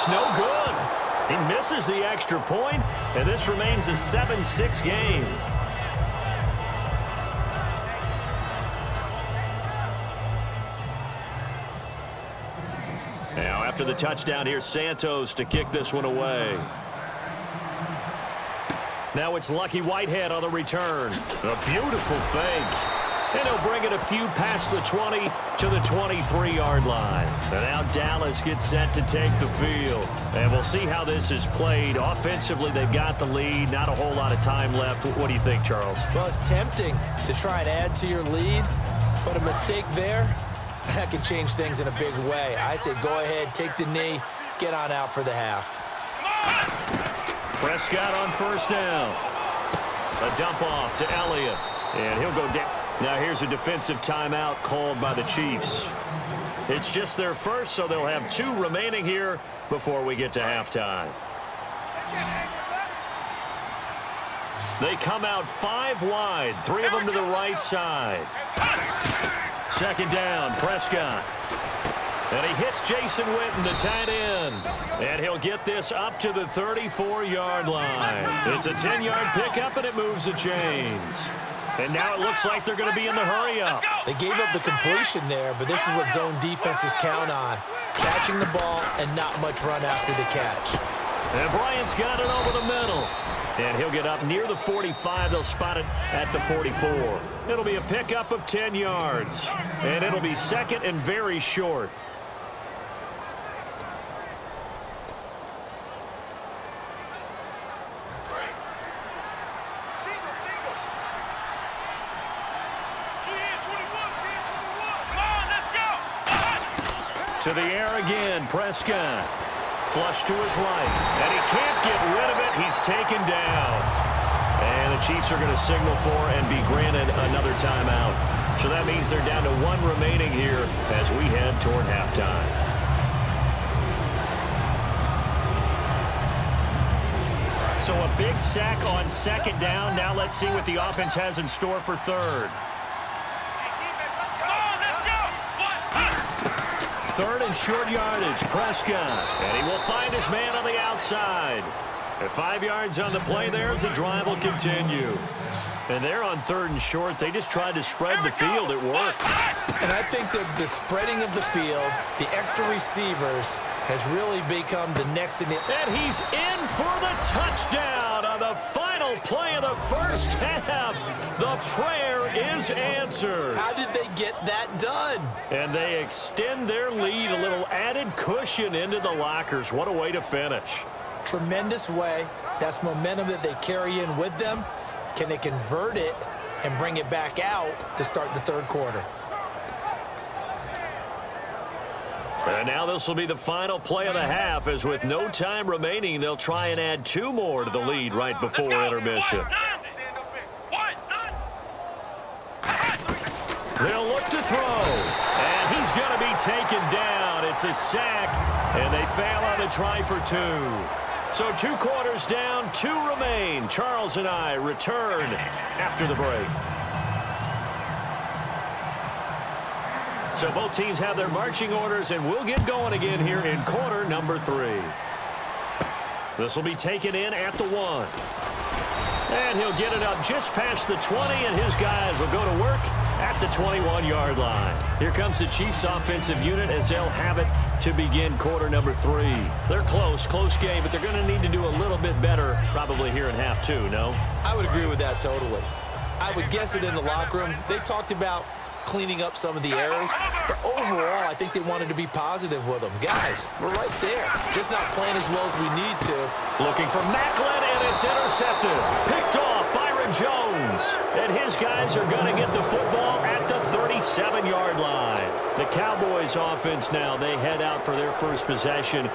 It's no good. He misses the extra point, and this remains a 7-6 game. Now, after the touchdown, here's Santos to kick this one away. Now it's Lucky Whitehead on the return. A beautiful fake. And he'll bring it a few past the 20 to the 23-yard line. And now Dallas gets set to take the field. And we'll see how this is played. Offensively, they've got the lead. Not a whole lot of time left. What do you think, Charles? Well, it's tempting to try and add to your lead, but a mistake there, that can change things in a big way. I say go ahead, take the knee, get on out for the half. Prescott on first down. A dump off to Elliott. And he'll go down. Now here's a defensive timeout called by the Chiefs. It's just their first, so they'll have 2 remaining here before we get to halftime. They come out 5 wide, 3 of them to the right side. Second down, Prescott. And he hits Jason Witten, the tight end. And he'll get this up to the 34-yard line. It's a 10-yard pickup, and it moves the chains. And now it looks like they're going to be in the hurry-up. They gave up the completion there, but this is what zone defenses count on. Catching the ball and not much run after the catch. And Bryant's got it over the middle. And he'll get up near the 45. They'll spot it at the 44. It'll be a pickup of 10 yards. And it'll be second and very short. To the air again, Prescott. Flush to his right. And he can't get rid of it. He's taken down. And the Chiefs are going to signal for and be granted another timeout. So that means they're down to 1 remaining here as we head toward halftime. So a big sack on second down. Now let's see what the offense has in store for third. Third and short yardage, Prescott. And he will find his man on the outside. At 5 yards on the play there as the drive will continue. And they're on third and short. They just tried to spread the field. It worked. And I think that the spreading of the field, the extra receivers, has really become the next in it. And he's in for the touchdown on the final play of the first half. The prayer is answered. How did they get that done? And they extend their lead, a little added cushion into the lockers. What a way to finish. Tremendous way. That's momentum that they carry in with them. Can they convert it and bring it back out to start the third quarter? And now this will be the final play of the half, as with no time remaining, they'll try and add 2 more to the lead right before intermission. They'll look to throw, and he's going to be taken down. It's a sack, and they fail on the try for 2. So 2 quarters down, 2 remain. Charles and I return after the break. So both teams have their marching orders, and we'll get going again here in quarter number 3. This will be taken in at the 1. And he'll get it up just past the 20, and his guys will go to work at the 21-yard line. Here comes the Chiefs offensive unit as they'll have it to begin quarter number 3. They're close game, but they're going to need to do a little bit better probably here in half 2, no? I would agree with that totally. I would guess it in the locker room. They talked about cleaning up some of the errors, but overall, I think they wanted to be positive with them. Guys, we're right there. Just not playing as well as we need to. Looking for Macklin, and it's intercepted. Picked off Byron Jones. And his guys are going to get the football at the 37-yard line. The Cowboys offense now, they head out for their first possession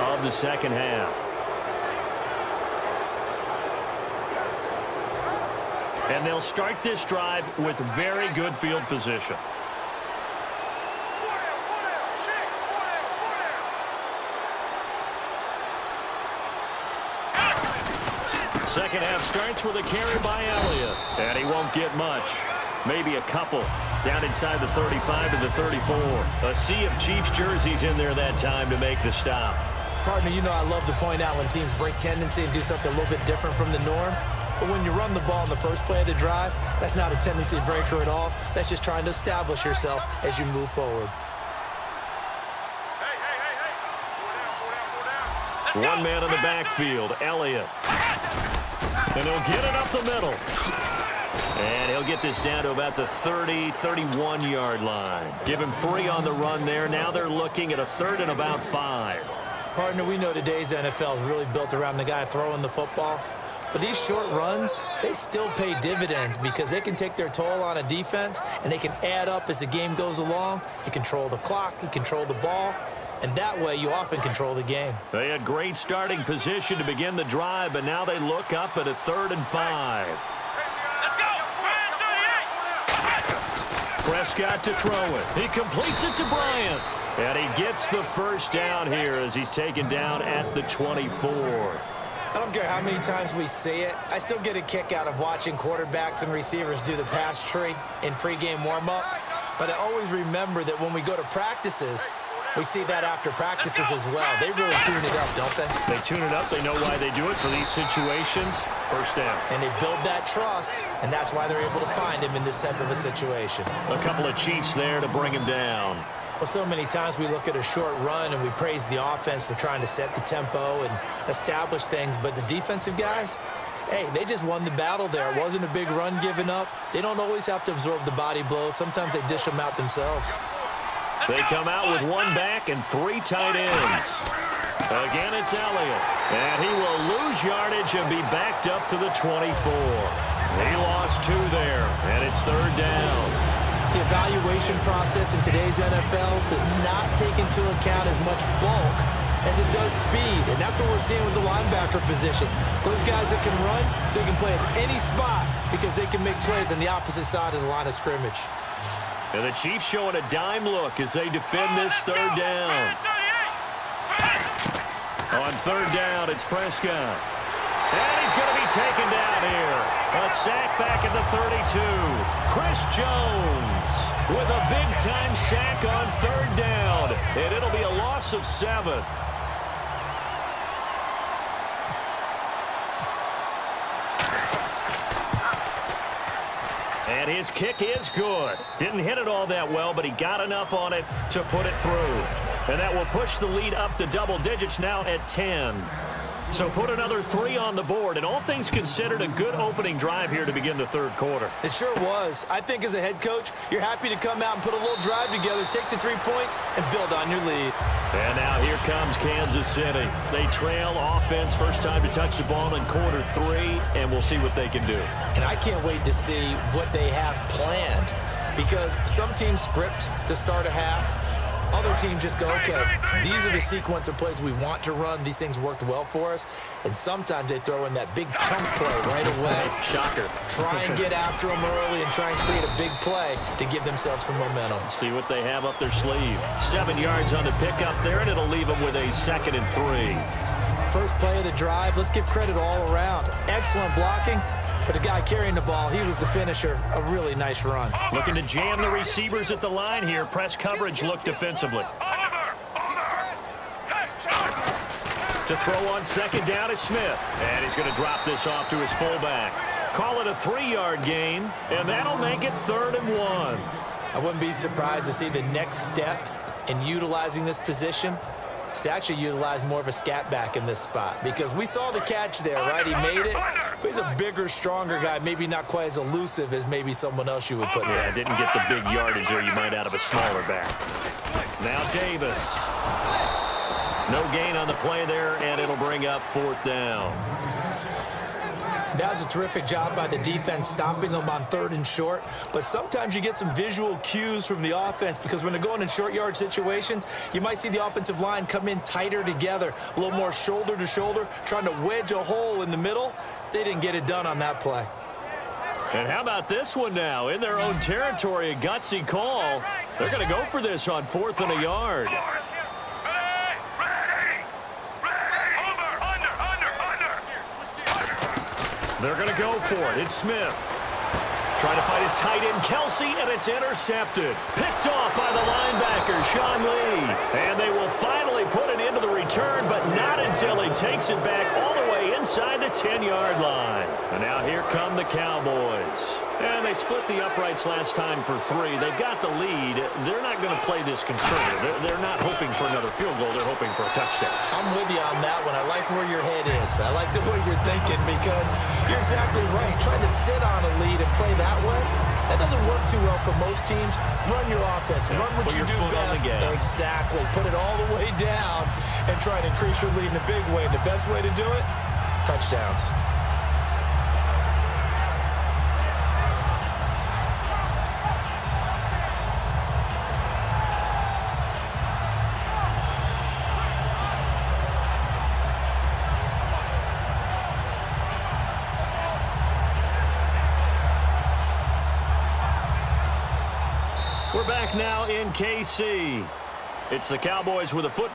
of the second half. And they'll start this drive with very good field position. Second half starts with a carry by Elliott. And he won't get much. Maybe a couple. Down inside the 35 to the 34. A sea of Chiefs jerseys in there that time to make the stop. Partner, you know I love to point out when teams break tendency and do something a little bit different from the norm. But when you run the ball in the first play of the drive, that's not a tendency breaker at all. That's just trying to establish yourself as you move forward. One man in the backfield, Elliott. And he'll get it up the middle. And he'll get this down to about the 30, 31-yard line. Give him 3 on the run there. Now they're looking at a 3rd and about 5. Partner, we know today's NFL is really built around the guy throwing the football. But these short runs, they still pay dividends because they can take their toll on a defense, and they can add up as the game goes along. You control the clock, you control the ball, and that way you often control the game. They had great starting position to begin the drive, but now they look up at a 3rd and 5. Prescott to throw it. He completes it to Bryant. And he gets the first down here as he's taken down at the 24. I don't care how many times we see it. I still get a kick out of watching quarterbacks and receivers do the pass tree in pregame warm-up. But I always remember that when we go to practices, we see that after practices as well. They really tune it up, don't they? They tune it up. They know why they do it for these situations. First down. And they build that trust, and that's why they're able to find him in this type of a situation. A couple of Chiefs there to bring him down. Well, so many times we look at a short run and we praise the offense for trying to set the tempo and establish things, but the defensive guys, hey, they just won the battle there. It wasn't a big run given up. They don't always have to absorb the body blows. Sometimes they dish them out themselves. They come out with 1 back and 3 tight ends. Again, it's Elliott. And he will lose yardage and be backed up to the 24. He lost 2 there, and it's 3rd down. The evaluation process in today's NFL does not take into account as much bulk as it does speed, and that's what we're seeing with the linebacker position. Those guys that can run, they can play at any spot because they can make plays on the opposite side of the line of scrimmage. And the Chiefs showing a dime look as they defend this 3rd down. On 3rd down, it's Prescott. And he's going to be taken down here. A sack back at the 32. Chris Jones with a big-time sack on 3rd down. And it'll be a loss of 7. And his kick is good. Didn't hit it all that well, but he got enough on it to put it through. And that will push the lead up to double digits now at 10. So put another 3 on the board, and all things considered, a good opening drive here to begin the 3rd quarter. It sure was. I think as a head coach, you're happy to come out and put a little drive together, take the 3 points, and build on your lead. And now here comes Kansas City. They trail offense, first time to touch the ball in quarter 3, and we'll see what they can do. And I can't wait to see what they have planned, because some teams script to start a half. Other teams just go, okay, these are the sequence of plays we want to run. These things worked well for us. And sometimes they throw in that big chunk play right away. Shocker. Try and get after them early and try and create a big play to give themselves some momentum. See what they have up their sleeve. 7 yards on the pickup there, and it'll leave them with a 2nd and 3. First play of the drive, let's give credit all around. Excellent blocking. But the guy carrying the ball, he was the finisher. A really nice run. Looking to jam the receivers at the line here. Press coverage look defensively. To throw on 2nd down is Smith. And he's going to drop this off to his fullback. Call it a 3-yard gain, and that'll make it 3rd and 1. I wouldn't be surprised to see the next step in utilizing this position is to actually utilize more of a scat back in this spot, because we saw the catch there, right? He made it, but he's a bigger, stronger guy, maybe not quite as elusive as maybe someone else you would put there. Yeah, didn't get the big yardage there you might out of a smaller back. Now Davis. No gain on the play there, and it'll bring up 4th down. That was a terrific job by the defense, stopping them on 3rd and short. But sometimes you get some visual cues from the offense, because when they're going in short yard situations, you might see the offensive line come in tighter together, a little more shoulder to shoulder, trying to wedge a hole in the middle. They didn't get it done on that play. And how about this one now? In their own territory, a gutsy call. They're going to go for this on 4th and a yard. They're going to go for it. It's Smith. Trying to fight his tight end, Kelsey, and it's intercepted. Picked off by the linebacker, Sean Lee. And they will finally put it into the return, but he takes it back all the way inside the 10-yard line. And now here come the Cowboys. And they split the uprights last time for 3. They've got the lead. They're not going to play this conservative. They're not hoping for another field goal. They're hoping for a touchdown. I'm with you on that one. I like where your head is. I like the way you're thinking because you're exactly right. Trying to sit on a lead and play that way, that doesn't work too well for most teams. Run your offense. Run what you do best. Exactly. Put it all the way down and try to increase your lead in a big way. And the best way to do it, touchdowns. We're back now in KC. It's the Cowboys with a football.